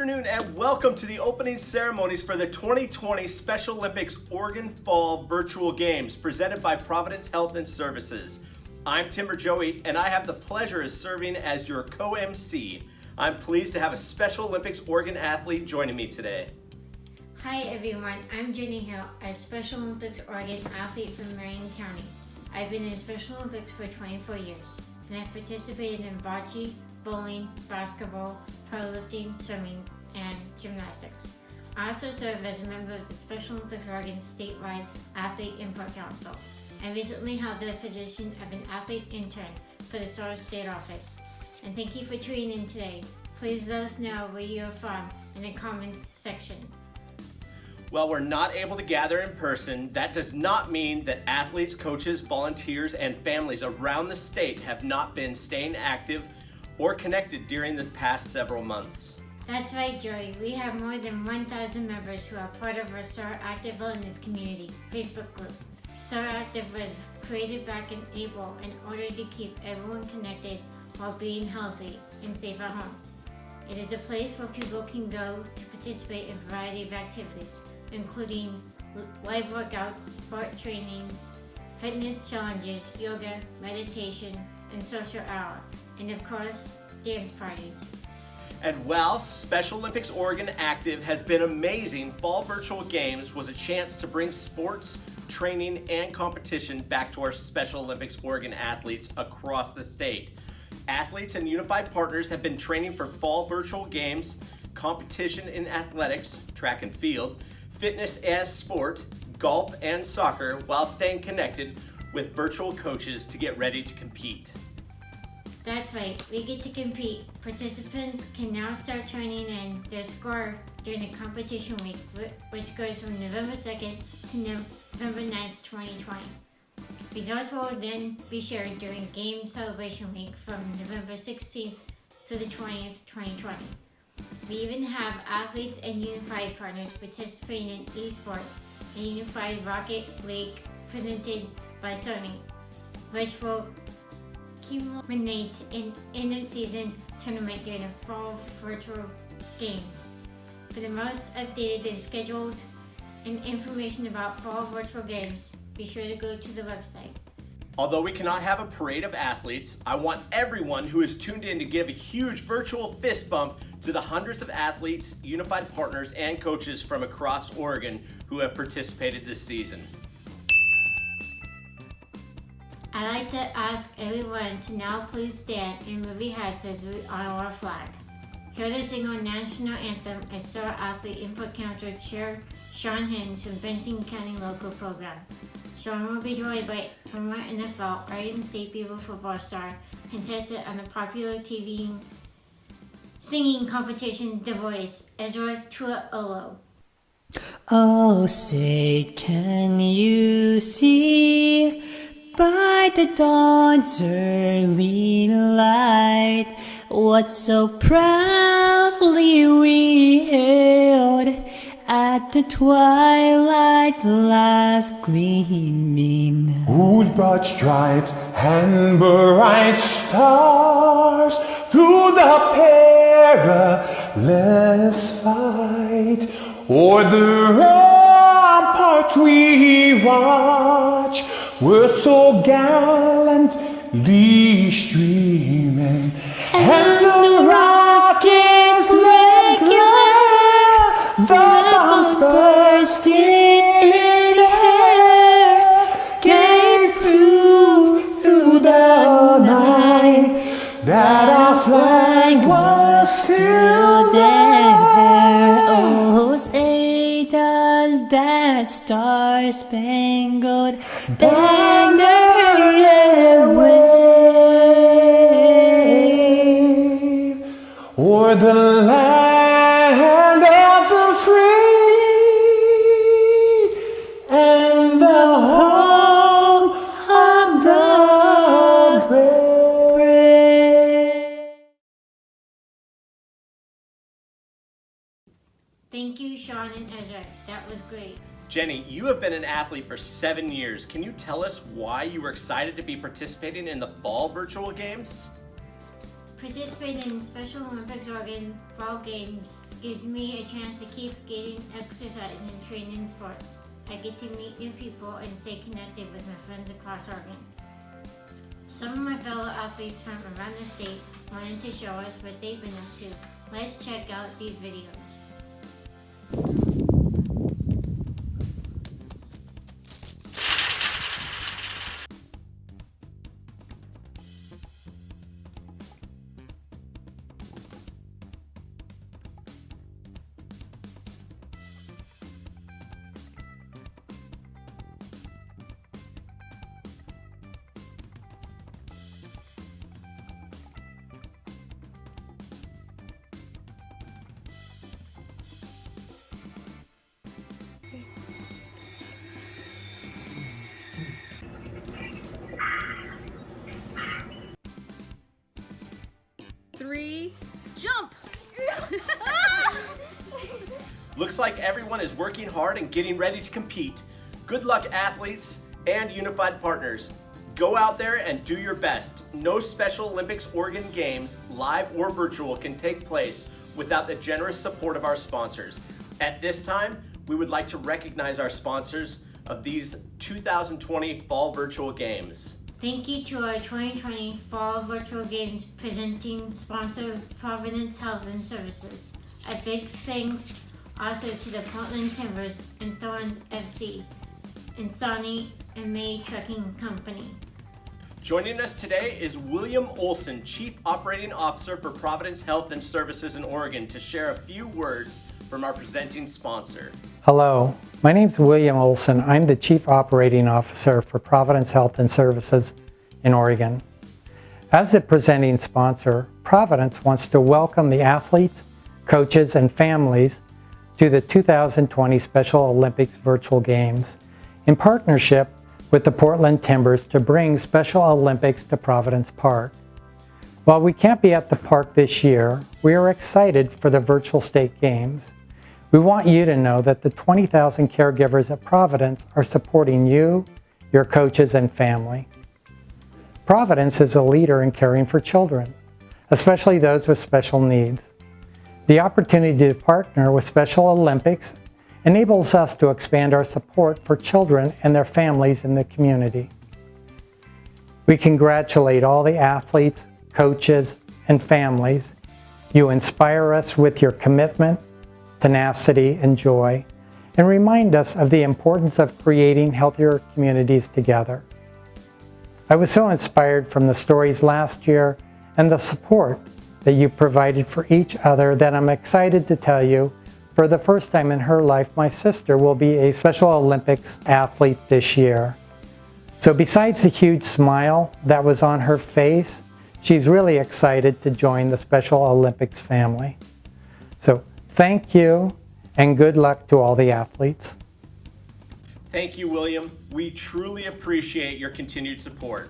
afternoon and welcome to the opening ceremonies for the 2020 Special Olympics Oregon Fall Virtual Games presented by Providence Health and Services. I'm Timber Joey and I have the pleasure of serving as your co-MC. I'm pleased to have a Special Olympics Oregon athlete joining me today. Hi everyone, I'm Jenny Hill, a Special Olympics Oregon athlete from Marion County. I've been in Special Olympics for 24 years and I've participated in bocce, bowling, basketball, powerlifting, swimming, and gymnastics. I also serve as a member of the Special Olympics Oregon Statewide Athlete Input Council and recently held the position of an athlete intern for the Soros State Office. And thank you for tuning in today. Please let us know where you're from in the comments section. While we're not able to gather in person, that does not mean that athletes, coaches, volunteers, and families around the state have not been staying active or connected during the past several months. That's right, Joey. We have more than 1,000 members who are part of our SOAR Active Wellness Community Facebook group. SOAR Active was created back in April in order to keep everyone connected while being healthy and safe at home. It is a place where people can go to participate in a variety of activities, including live workouts, sport trainings, fitness challenges, yoga, meditation, and social hour, and of course, dance parties. And while Special Olympics Oregon Active has been amazing, Fall Virtual Games was a chance to bring sports, training, and competition back to our Special Olympics Oregon athletes across the state. Athletes and unified partners have been training for Fall Virtual Games, competition in athletics, track and field, fitness as sport, golf, and soccer while staying connected with virtual coaches to get ready to compete. That's right, we get to compete. Participants can now start turning in their score during the competition week, which goes from November 2nd to November 9th, 2020. Results will then be shared during Game Celebration Week from November 16th to the 20th, 2020. We even have athletes and unified partners participating in esports and Unified Rocket League presented by Sony, which will culminate in end-of-season tournament during the Fall Virtual Games. For the most updated and scheduled and information about Fall Virtual Games, be sure to go to the website. Although we cannot have a parade of athletes, I want everyone who is tuned in to give a huge virtual fist bump to the hundreds of athletes, unified partners, and coaches from across Oregon who have participated this season. I'd like to ask everyone to now please stand and move your heads as we honor our flag. Here to sing our national anthem is SOAR Athlete Input Council Chair Sean Hins from Benton County Local Program. Sean will be joined by former NFL Oregon State Beaver football star, contestant on the popular TV singing competition The Voice, Ezra Tuaolo. Oh, say, can you see by the dawn's early light what so proudly we hailed at the twilight last gleaming, whose broad stripes and bright stars through the perilous fight o'er the ramparts we watch were so gallantly streaming, and the rockets regular, the bombs bursting in air, came through the night that our flag was still there. Oh, say does that star-spangled banner yet wave o'er the land of the free and the home of the brave. Thank you, Sean and Ezra. That was great. Jenny, you have been an athlete for 7 years. Can you tell us why you were excited to be participating in the Fall Virtual Games? Participating in Special Olympics Oregon Fall Games gives me a chance to keep getting exercise and training sports. I get to meet new people and stay connected with my friends across Oregon. Some of my fellow athletes from around the state wanted to show us what they've been up to. Let's check out these videos. Three, jump! Looks like everyone is working hard and getting ready to compete. Good luck, athletes and unified partners. Go out there and do your best. No Special Olympics Oregon Games, live or virtual, can take place without the generous support of our sponsors. At this time, we would like to recognize our sponsors of these 2020 Fall Virtual Games. Thank you to our 2020 Fall Virtual Games presenting sponsor Providence Health and Services. A big thanks also to the Portland Timbers and Thorns FC, and Sonny and May Trucking Company. Joining us today is William Olson, Chief Operating Officer for Providence Health and Services in Oregon, to share a few words from our presenting sponsor. Hello, my name is William Olson. I'm the Chief Operating Officer for Providence Health and Services in Oregon. As the presenting sponsor, Providence wants to welcome the athletes, coaches, and families to the 2020 Special Olympics Virtual Games in partnership with the Portland Timbers to bring Special Olympics to Providence Park. While we can't be at the park this year, we are excited for the virtual state games. We want you to know that the 20,000 caregivers at Providence are supporting you, your coaches, and family. Providence is a leader in caring for children, especially those with special needs. The opportunity to partner with Special Olympics enables us to expand our support for children and their families in the community. We congratulate all the athletes, coaches, and families. You inspire us with your commitment, tenacity, and joy, and remind us of the importance of creating healthier communities together. I was so inspired from the stories last year and the support that you provided for each other that I'm excited to tell you, for the first time in her life, my sister will be a Special Olympics athlete this year. So besides the huge smile that was on her face, she's really excited to join the Special Olympics family. So thank you, and good luck to all the athletes. Thank you, William. We truly appreciate your continued support.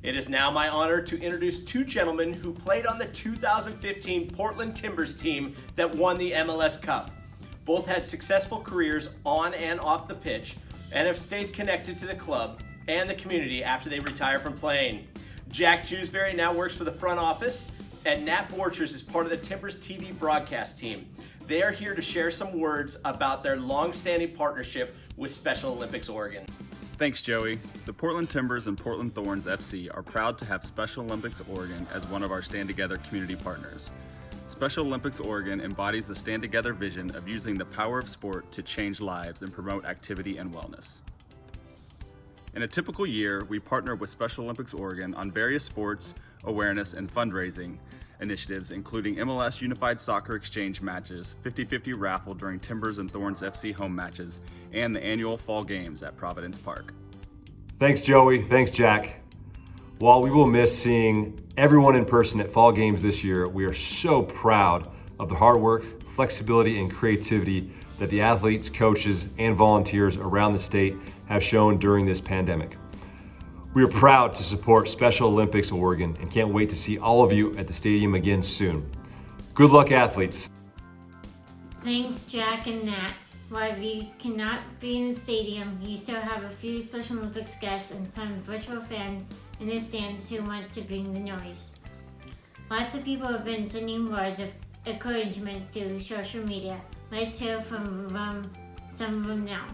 It is now my honor to introduce two gentlemen who played on the 2015 Portland Timbers team that won the MLS Cup. Both had successful careers on and off the pitch and have stayed connected to the club and the community after they retire from playing. Jack Jewsbury now works for the front office, and Nat Borchers is part of the Timbers TV broadcast team. They are here to share some words about their long-standing partnership with Special Olympics Oregon. Thanks, Joey. The Portland Timbers and Portland Thorns FC are proud to have Special Olympics Oregon as one of our Stand Together community partners. Special Olympics Oregon embodies the Stand Together vision of using the power of sport to change lives and promote activity and wellness. In a typical year, we partner with Special Olympics Oregon on various sports, awareness, and fundraising initiatives, including MLS Unified Soccer Exchange matches, 50-50 raffle during Timbers and Thorns FC home matches, and the annual Fall Games at Providence Park. Thanks, Joey. Thanks, Jack. While we will miss seeing everyone in person at Fall Games this year, we are so proud of the hard work, flexibility, and creativity that the athletes, coaches, and volunteers around the state have shown during this pandemic. We are proud to support Special Olympics Oregon and can't wait to see all of you at the stadium again soon. Good luck, athletes. Thanks, Jack and Nat. While we cannot be in the stadium, we still have a few Special Olympics guests and some virtual fans in the stands who want to bring the noise. Lots of people have been sending words of encouragement through social media. Let's hear from some of them now.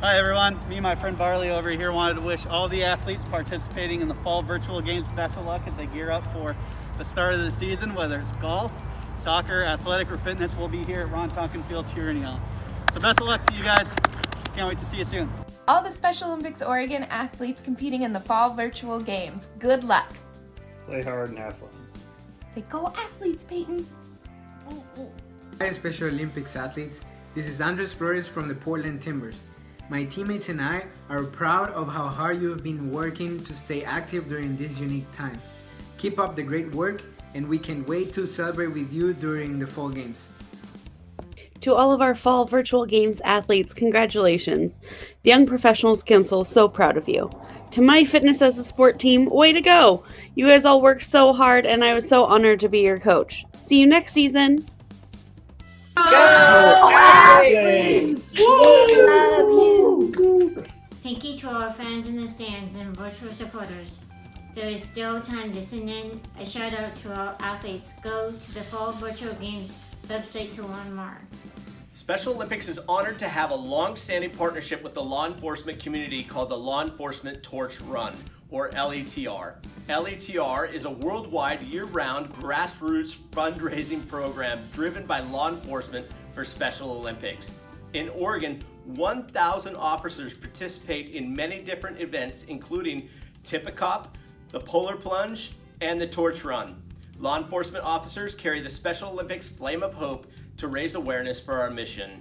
Hi everyone, me and my friend Barley over here wanted to wish all the athletes participating in the fall virtual games best of luck as they gear up for the start of the season, whether it's golf, soccer, athletic, or fitness. We'll be here at Ron Tonkin Field cheering you on. So best of luck to you guys. Can't wait to see you soon. All the Special Olympics Oregon athletes competing in the fall virtual games, good luck. Play hard and have fun. Say go athletes, Peyton. Hi Special Olympics athletes, this is Andres Flores from the Portland Timbers. My teammates and I are proud of how hard you have been working to stay active during this unique time. Keep up the great work, and we can't wait to celebrate with you during the fall games. To all of our fall virtual games athletes, congratulations. The Young Professionals Council is so proud of you. To my Fitness as a Sport team, way to go! You guys all worked so hard, and I was so honored to be your coach. See you next season! Go athletes! We love you! Thank you to our fans in the stands and virtual supporters. There is still time to send in a shout out to our athletes. Go to the Fall Virtual Games website to learn more. Special Olympics is honored to have a long-standing partnership with the law enforcement community called the Law Enforcement Torch Run, or LETR. LETR is a worldwide, year-round, grassroots fundraising program driven by law enforcement for Special Olympics. In Oregon, 1,000 officers participate in many different events, including Tip-A-Cop, the Polar Plunge, and the Torch Run. Law enforcement officers carry the Special Olympics Flame of Hope to raise awareness for our mission.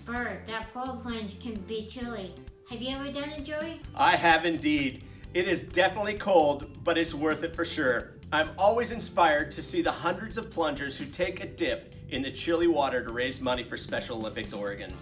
Bird, that Polar Plunge can be chilly. Have you ever done it, Joey? I have indeed. It is definitely cold, but it's worth it for sure. I'm always inspired to see the hundreds of plungers who take a dip in the chilly water to raise money for Special Olympics Oregon.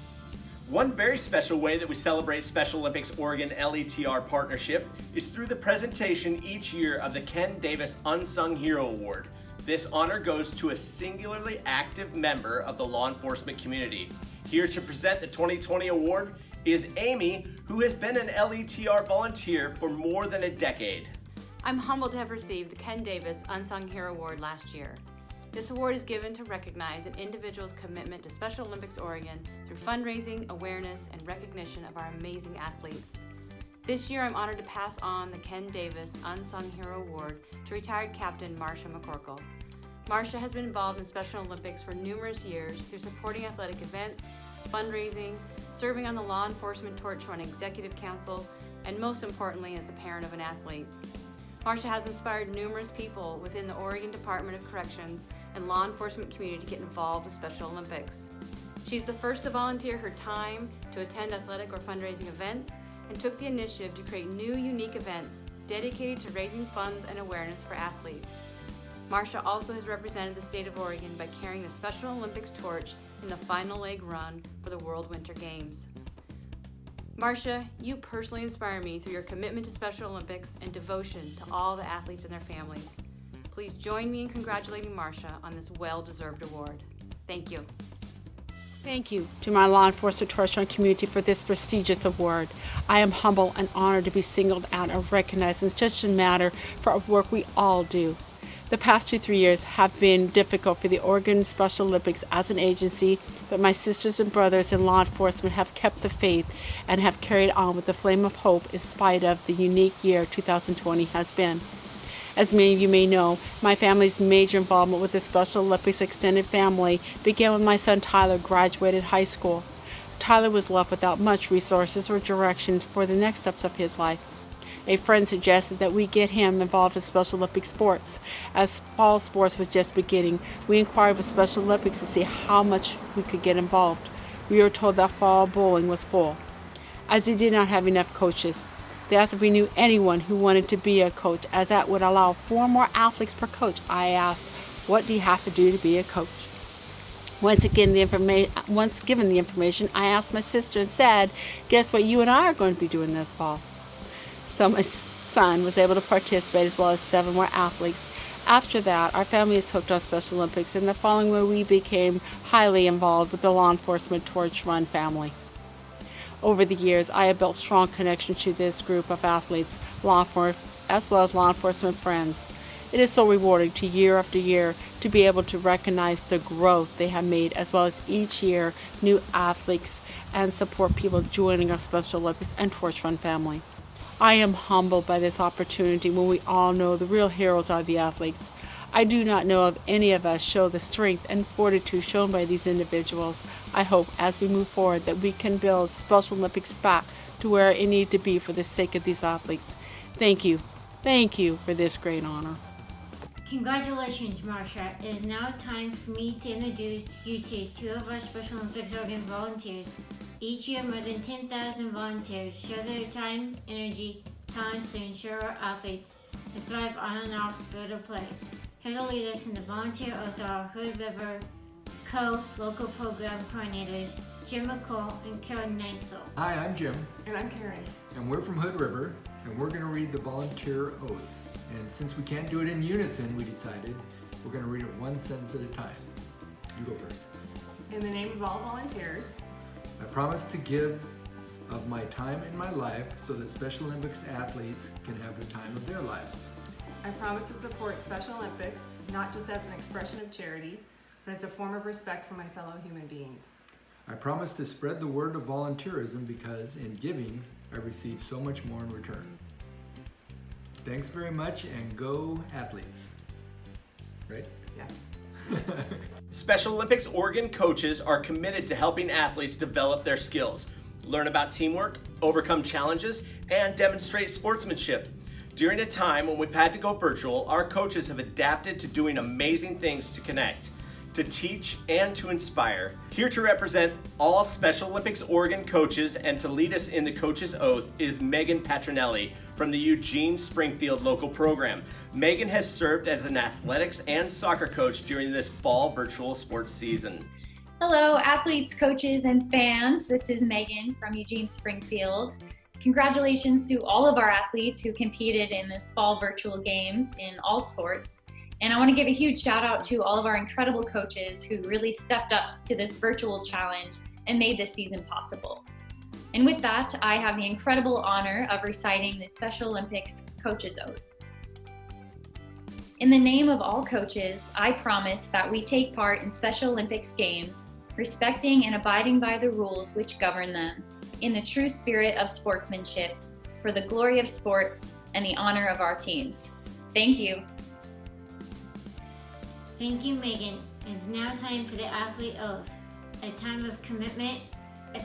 One very special way that we celebrate Special Olympics Oregon LETR partnership is through the presentation each year of the Ken Davis Unsung Hero Award. This honor goes to a singularly active member of the law enforcement community. Here to present the 2020 award is Amy, who has been an LETR volunteer for more than a decade. I'm humbled to have received the Ken Davis Unsung Hero Award last year. This award is given to recognize an individual's commitment to Special Olympics Oregon through fundraising, awareness, and recognition of our amazing athletes. This year, I'm honored to pass on the Ken Davis Unsung Hero Award to retired Captain Marcia McCorkle. Marcia has been involved in Special Olympics for numerous years through supporting athletic events, fundraising, serving on the Law Enforcement Torch Run Executive Council, and most importantly, as a parent of an athlete. Marcia has inspired numerous people within the Oregon Department of Corrections and law enforcement community to get involved with Special Olympics. She's the first to volunteer her time to attend athletic or fundraising events and took the initiative to create new, unique events dedicated to raising funds and awareness for athletes. Marcia also has represented the state of Oregon by carrying the Special Olympics torch in the final leg run for the World Winter Games. Marcia, you personally inspire me through your commitment to Special Olympics and devotion to all the athletes and their families. Please join me in congratulating Marcia on this well-deserved award. Thank you. Thank you to my law enforcement torch run community for this prestigious award. I am humbled and honored to be singled out and recognized in such a matter for work we all do. The past 2-3 years have been difficult for the Oregon Special Olympics as an agency, but my sisters and brothers in law enforcement have kept the faith and have carried on with the flame of hope in spite of the unique year 2020 has been. As many of you may know, my family's major involvement with the Special Olympics extended family began when my son Tyler graduated high school. Tyler was left without much resources or direction for the next steps of his life. A friend suggested that we get him involved in Special Olympic sports. As fall sports was just beginning, we inquired with Special Olympics to see how much we could get involved. We were told that fall bowling was full. As they did not have enough coaches, they asked if we knew anyone who wanted to be a coach, as that would allow 4 more athletes per coach. I asked, what do you have to do to be a coach? Once given the information, I asked my sister and said, guess what you and I are going to be doing this fall? So my son was able to participate, as well as 7 more athletes. After that, our family is hooked on Special Olympics, and the following year we became highly involved with the Law Enforcement Torch Run family. Over the years, I have built strong connections to this group of athletes, as well as law enforcement friends. It is so rewarding to year after year to be able to recognize the growth they have made, as well as each year new athletes and support people joining our Special Olympics and Torch Run family. I am humbled by this opportunity when we all know the real heroes are the athletes. I do not know of any of us show the strength and fortitude shown by these individuals. I hope as we move forward that we can build Special Olympics back to where it needs to be for the sake of these athletes. Thank you. Thank you for this great honor. Congratulations, Marsha. It is now time for me to introduce you to two of our Special Olympics Oregon volunteers. Each year, more than 10,000 volunteers share their time, energy, talents to ensure our athletes to thrive on and off the field of play. Here to lead us in the volunteer oath are Hood River local program coordinators Jim McCall and Karen Neitzel. Hi, I'm Jim. And I'm Karen. And we're from Hood River, and we're going to read the volunteer oath. And since we can't do it in unison, we decided we're going to read it one sentence at a time. You go first. In the name of all volunteers, I promise to give of my time in my life so that Special Olympics athletes can have the time of their lives. I promise to support Special Olympics, not just as an expression of charity, but as a form of respect for my fellow human beings. I promise to spread the word of volunteerism because in giving, I receive so much more in return. Thanks very much, and go athletes. Right? Yes. Special Olympics Oregon coaches are committed to helping athletes develop their skills, learn about teamwork, overcome challenges, and demonstrate sportsmanship. During a time when we've had to go virtual, our coaches have adapted to doing amazing things to connect, to teach, and to inspire. Here to represent all Special Olympics Oregon coaches and to lead us in the coach's oath is Megan Patronelli from the Eugene Springfield local program. Megan has served as an athletics and soccer coach during this fall virtual sports season. Hello, athletes, coaches, and fans. This is Megan from Eugene Springfield. Congratulations to all of our athletes who competed in the fall virtual games in all sports. And I want to give a huge shout out to all of our incredible coaches who really stepped up to this virtual challenge and made this season possible. And with that, I have the incredible honor of reciting the Special Olympics Coach's Oath. In the name of all coaches, I promise that we take part in Special Olympics Games, respecting and abiding by the rules which govern them, in the true spirit of sportsmanship, for the glory of sport and the honor of our teams. Thank you. Thank you, Megan. It's now time for the athlete oath, a time of commitment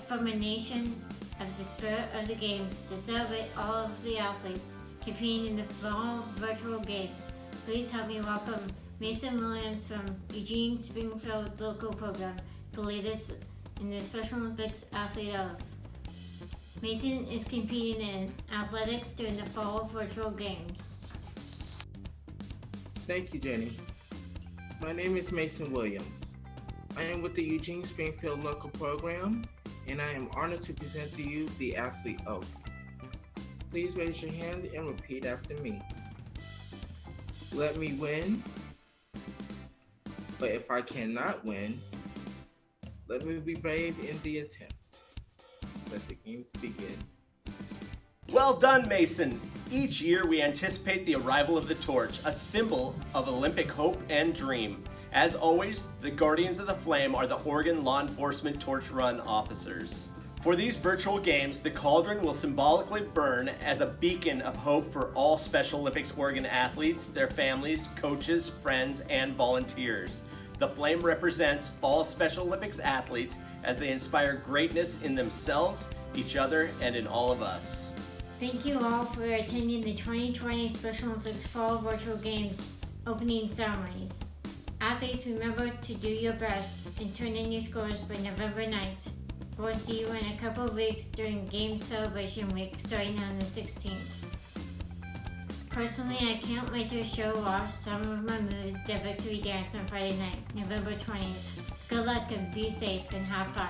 from a nation of the spirit of the games to celebrate all of the athletes competing in the fall virtual games. Please help me welcome Mason Williams from Eugene Springfield local program to lead us in the Special Olympics athlete oath. Mason is competing in athletics during the fall virtual games. Thank you, Jenny. My name is Mason Williams. I am with the Eugene Springfield local program, and I am honored to present to you the athlete oath. Please raise your hand and repeat after me. Let me win, but if I cannot win, let me be brave in the attempt. Let the games begin. Well done, Mason. Each year we anticipate the arrival of the torch, a symbol of Olympic hope and dream. As always, the guardians of the flame are the Oregon Law Enforcement Torch Run officers. For these virtual games, the cauldron will symbolically burn as a beacon of hope for all Special Olympics Oregon athletes, their families, coaches, friends, and volunteers. The flame represents all Special Olympics athletes as they inspire greatness in themselves, each other, and in all of us. Thank you all for attending the 2020 Special Olympics Fall Virtual Games opening ceremonies. Athletes, remember to do your best and turn in your scores by November 9th. We'll see you in a couple of weeks during Game Celebration Week starting on the 16th. Personally, I can't wait to show off some of my moves at the Victory Dance on Friday night, November 20th. Good luck and be safe and have fun.